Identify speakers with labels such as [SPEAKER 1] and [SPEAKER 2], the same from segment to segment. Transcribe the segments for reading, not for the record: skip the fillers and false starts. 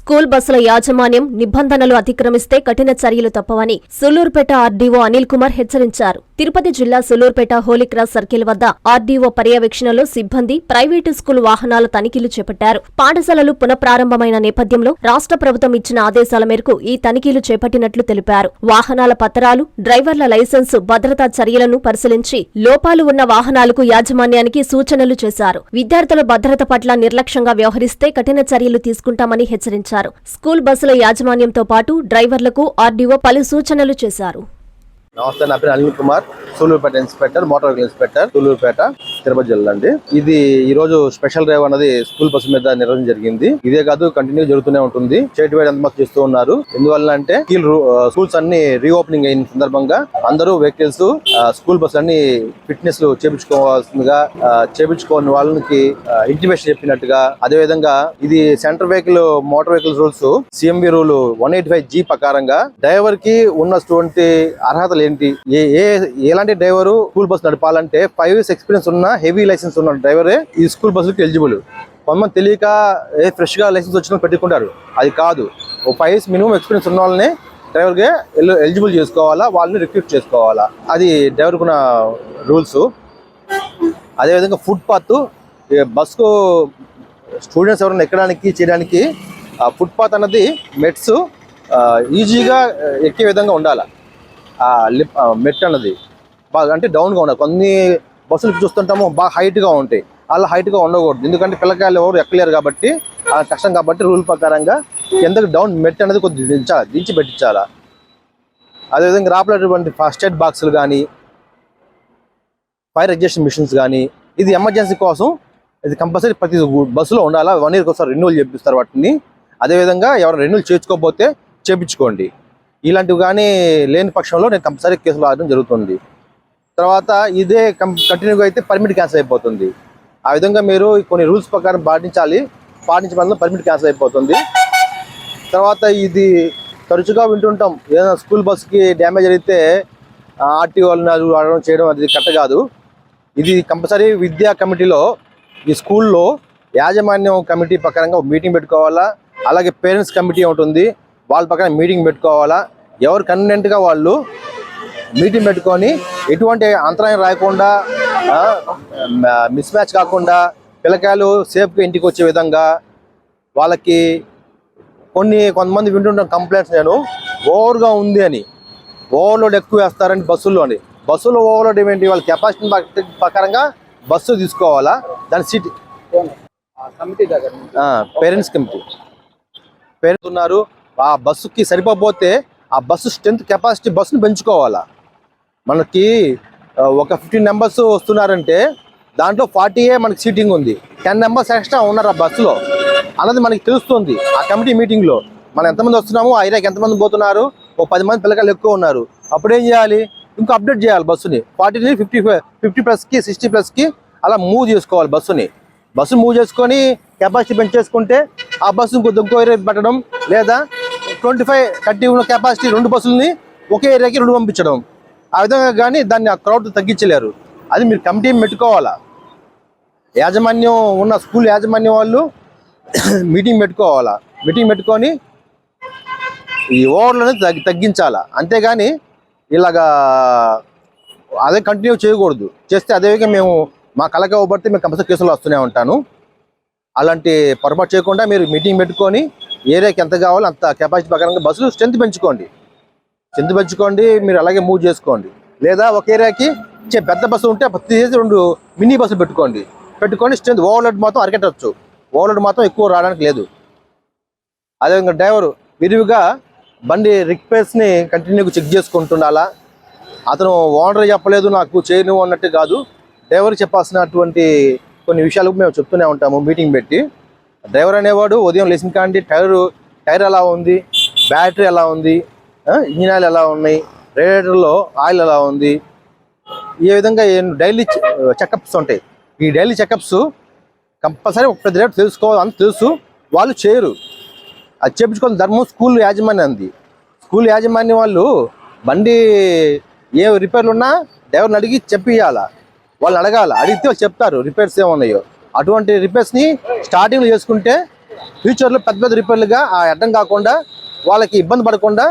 [SPEAKER 1] School బస్సుల యాజమాన్యం నిబంధనలు అతిక్రమిస్తే కఠిన చర్యలు తప్పవని సూళ్లూరుపేట ఆర్డీఓ అనిల్ కుమార్ హెచ్చరించారు. తిరుపతి జిల్లా సూళ్లూరుపేట హోలీక్రాస్ సర్కిల్ వద్ద ఆర్డీఓ పర్యవేక్షణలో సిబ్బంది ప్రైవేటు స్కూల్ వాహనాల తనిఖీలు చేపట్టారు. పాఠశాలలు పునఃప్రారంభమైన నేపథ్యంలో రాష్ట్ర ప్రభుత్వం ఇచ్చిన ఆదేశాల మేరకు ఈ తనిఖీలు చేపట్టినట్లు తెలిపారు. వాహనాల పత్రాలు, డ్రైవర్ల లైసెన్సు, భద్రతా చర్యలను పరిశీలించి లోపాలు ఉన్న వాహనాలకు యాజమాన్యానికి సూచనలు చేశారు. విద్యార్థుల భద్రత పట్ల నిర్లక్ష్యంగా వ్యవహరిస్తే కఠిన చర్యలు తీసుకుంటామని హెచ్చరించారు. స్కూల్ బస్సుల యాజమాన్యంతో పాటు డ్రైవర్లకు ఆర్డీఓ పలు సూచనలు చేశారు.
[SPEAKER 2] నమస్తే, నా పేరు Anil Kumar, Sullurpeta inspector, motor vehicle inspector, Sullurpeta, Tirupati జిల్లా అండి. ఇది ఈ రోజు స్పెషల్ డ్రైవ్ అన్నది స్కూల్ బస్సు మీద నిర్వహణ జరిగింది. ఇదే కాదు, కంటిన్యూ జరుగుతూనే ఉంటుంది. స్టేట్ వైడ్ అంతా చేస్తూ ఉన్నారు. ఎందువల్ల అంటే స్కూల్స్ అన్ని రీఓపెనింగ్ అయిన సందర్భంగా అందరూ వెహికల్స్ స్కూల్ బస్సు అన్ని ఫిట్నెస్ చేపించుకోవాల్సిందిగా, చేపించుకోని వాళ్ళకి ఇంటిమేషన్ చెప్పినట్టుగా, అదే విధంగా ఇది central vehicle motor vehicle rules CMV rule 185G ప్రకారంగా డ్రైవర్ కి ఉన్నటువంటి అర్హతలు ఏంటి, ఎలాంటి డ్రైవరు స్కూల్ బస్ నడపాలంటే 5 years ఎక్స్పీరియన్స్ ఉన్న హెవీ లైసెన్స్ ఉన్న డ్రైవరే ఈ స్కూల్ బస్సుకి ఎలిజిబుల్. కొంతమంది తెలియక ఫ్రెష్ గా లైసెన్స్ వచ్చిన పెట్టుకుంటారు. అది కాదు, 5 years మినిమం ఎక్స్పీరియన్స్ ఉన్న వాళ్ళని డ్రైవర్ గా ఎలిజిబుల్ చేసుకోవాలా, వాళ్ళని రిక్రూట్ చేసుకోవాలా. అది డ్రైవర్ కున్న రూల్స్. అదేవిధంగా ఫుట్ పాత్, బస్కు స్టూడెంట్స్ ఎవరైనా ఎక్కడానికి చేయడానికి ఫుట్ పాత్ అన్నది మెట్స్ ఈజీగా ఎక్కే విధంగా ఉండాలి. మెట్ అన్నది బాగా అంటే డౌన్గా ఉండాలి. కొన్ని బస్సులు చూస్తుంటాము బాగా హైట్గా ఉంటాయి, అలా హైట్గా ఉండకూడదు. ఎందుకంటే పిల్లకాయలు ఎవరు ఎక్కలేరు కాబట్టి, కష్టం కాబట్టి రూల్ ప్రకారంగా కిందకి డౌన్ మెట్ అనేది కొద్దిగా దించి పెట్టించాలా. అదేవిధంగా రాపలేటువంటి ఫస్ట్ ఎయిడ్ బాక్సులు కానీ, ఫైర్ ఎగ్జాస్ట్ మిషన్స్ కానీ, ఇది ఎమర్జెన్సీ కోసం ఇది కంపల్సరీ ప్రతి బస్సులో ఉండాలా. 1 year ఒకసారి రెన్యూవల్ చేపిస్తారు వాటిని. అదేవిధంగా ఎవరు రెన్యూవల్ చేయించుకోకపోతే చేయించుకోండి. ఇలాంటివి కానీ లేని పక్షంలో నేను కంపల్సరీ కేసులు రావడం జరుగుతుంది. తర్వాత ఇదే కంటిన్యూగా అయితే పర్మిట్ క్యాన్సిల్ అయిపోతుంది. ఆ విధంగా మీరు కొన్ని రూల్స్ ప్రకారం పాటించడం పర్మిట్ క్యాన్సిల్ అయిపోతుంది. తర్వాత ఇది తరచుగా వింటుంటాం, ఏదైనా స్కూల్ బస్కి డ్యామేజ్ అయితే ఆర్టీఓలను అడగడం చేయడం అది కరెక్ట్ కాదు. ఇది కంపల్సరీ విద్యా కమిటీలో ఈ స్కూల్లో యాజమాన్యం కమిటీ ప్రకారంగా మీటింగ్ పెట్టుకోవాలా. అలాగే పేరెంట్స్ కమిటీ ఉంటుంది, వాళ్ళ ప్రకారం మీటింగ్ పెట్టుకోవాలా. ఎవరు కన్వీనియంట్గా వాళ్ళు మీటింగ్ పెట్టుకొని ఎటువంటి అంతరాయం రాకుండా, మిస్ మ్యాచ్ కాకుండా పిల్లకాయలు సేఫ్గా ఇంటికి వచ్చే విధంగా వాళ్ళకి కొంతమంది వింటుంటాం కంప్లైంట్స్, నేను ఓవర్గా ఉంది అని, ఓవర్లోడ్ ఎక్కువ వేస్తారని బస్సులో ఓవర్లోడ్ ఏమేంటి, వాళ్ళ కెపాసిటీ ప్రకారంగా బస్సు తీసుకోవాలా. దాని సీట్ కమిటీ దగ్గర పేరెంట్స్ ఉన్నారు. ఆ బస్సుకి సరిపోతే ఆ బస్సు స్ట్రెంత్ కెపాసిటీ బస్సును పెంచుకోవాలా. మనకి ఒక 15 members వస్తున్నారంటే దాంట్లో 40 మనకి సీటింగ్ ఉంది, 10 members ఎక్స్ట్రా ఉన్నారు ఆ బస్సులో అన్నది మనకి తెలుస్తుంది. ఆ కమిటీ మీటింగ్లో మనం ఎంతమంది వస్తున్నాము, ఆ ఏరియాకి ఎంతమంది పోతున్నారు, 10 మంది పిల్లకాయలు ఎక్కువ ఉన్నారు. అప్పుడు ఏం చేయాలి, ఇంకో అప్డేట్ చేయాలి బస్సుని. 40 నుంచి 50+కి 60+కి అలా మూవ్ చేసుకోవాలి. బస్సు మూవ్ చేసుకొని కెపాసిటీ పెంచేసుకుంటే ఆ బస్సు ఇంకో ఏరియా పెట్టడం, లేదా 25-30 ఉన్న కెపాసిటీ 2 బస్సులని ఒకే ఏరియాకి 2 పంపించడం. ఆ విధంగా కానీ దాన్ని ఆ క్రౌడ్ తగ్గించలేరు. అది మీరు కమిటీ పెట్టుకోవాలా. యాజమాన్యం ఉన్న స్కూల్ యాజమాన్యం వాళ్ళు మీటింగ్ పెట్టుకోవాలా. మీటింగ్ పెట్టుకొని ఈ ఓవర్లోనే తగ్గించాలా. అంతేగాని ఇలాగా అదే కంటిన్యూ చేయకూడదు. చేస్తే అదేవిధంగా మేము మా కళకి ఇవ్వబడితే మేము కంపల్సరీ కేసులు వస్తూనే ఉంటాను. అలాంటి పొరపాటు చేయకుండా మీరు మీటింగ్ పెట్టుకొని ఏరియాకి ఎంత కావాలో అంత కెపాసిటీ ప్రకారంగా బస్సులు స్ట్రెంత్ పెంచుకోండి. మీరు అలాగే మూవ్ చేసుకోండి. లేదా ఒక ఏరియాకి పెద్ద బస్సు ఉంటే 2 మినీ బస్సులు పెట్టుకొని స్ట్రెంత్ ఓవర్లోడ్ మాత్రం అరికట్టచ్చు. ఓవర్లోడ్ మాత్రం ఎక్కువ రావడానికి లేదు. అదేవిధంగా డ్రైవరు విరివిగా బండి రిపేర్స్ని కంటిన్యూగా చెక్ చేసుకుంటుండాలా. అతను ఓనర్ చెప్పలేదు నాకు చేయను అన్నట్టు కాదు, డ్రైవర్ చెప్పాల్సినటువంటి కొన్ని విషయాలు మేము చెప్తూనే ఉంటాము మీటింగ్ పెట్టి. డ్రైవర్ అనేవాడు ఉదయం లేచిన కాండి టైర్ ఎలా ఉంది, బ్యాటరీ ఎలా ఉంది, ఇంజిన్ ఆయిల్ ఎలా ఉన్నాయి, రేడియేటర్లో ఆయిల్ ఎలా ఉంది, ఈ విధంగా డైలీ చెకప్స్ ఉంటాయి. ఈ డైలీ చెకప్స్ కంపల్సరీ ప్రతి డ్రైవర్ తెలుసుకోవాలి. అంత తెలుసు, వాళ్ళు చేయరు. అది చేయించుకోవాలి ధర్మం స్కూల్ యాజమాన్యం. స్కూల్ యాజమాన్యం వాళ్ళు బండి ఏ రిపేర్లు ఉన్నా డ్రైవర్ని అడిగి చెప్పియాలా. వాళ్ళు అడగాల, అడిగితే వాళ్ళు చెప్తారు రిపేర్స్ ఏమున్నాయో. అటువంటి రిపేర్స్ని స్టార్టింగ్లో చేసుకుంటే ఫ్యూచర్లో పెద్ద పెద్ద రిపేర్లుగా ఆ అడ్డం కాకుండా వాళ్ళకి ఇబ్బంది పడకుండా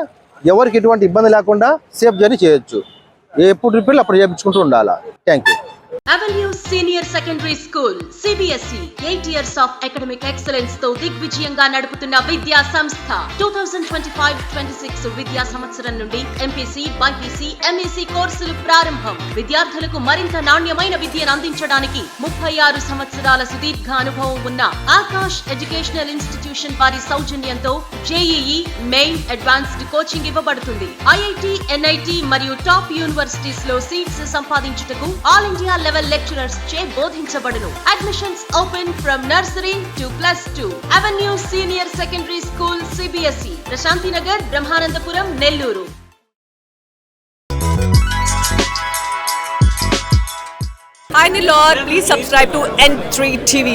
[SPEAKER 2] ఎవరికి ఎటువంటి ఇబ్బంది లేకుండా సేఫ్ జర్నీ చేయొచ్చు. ఎప్పుడు రిపేర్లు అప్పుడు చేయించుకుంటూ ఉండాలా. Thank you.
[SPEAKER 3] Avenue Senior Secondary School CBSE 8 years of academic excellence తో దిగ్విజయంగా నడుపుతున్న విద్యా సంస్థ 2025-26 విద్యా సంవత్సరం నుండి MPC, BPC, MAC కోర్సులు ప్రారంభం. విద్యార్థులకు మరింత నాణ్యమైన విద్యను అందించడానికి 36 సంవత్సరాల సుదీర్ఘ అనుభవం ఉన్న ఆకాష్ ఎడ్యుకేషనల్ ఇన్స్టిట్యూషన్ వారి సౌజన్యంతో JEE మెయిన్ అడ్వాన్స్డ్ కోచింగ్ ఇవ్వబడుతుంది. IIT, NIT మరియు టాప్ యూనివర్సిటీస్ లో సీట్స్ సంపాదించుటకు ఆల్ ఇండియా లెవెల్ లెక్చరర్స్ చే బోధించబడును. Admissions open from nursery to +2. Avenue senior secondary school CBSE, Prashanti Nagar, Brahmanandapuram, Nellore.
[SPEAKER 4] Hi Nilor, please subscribe to N3 TV.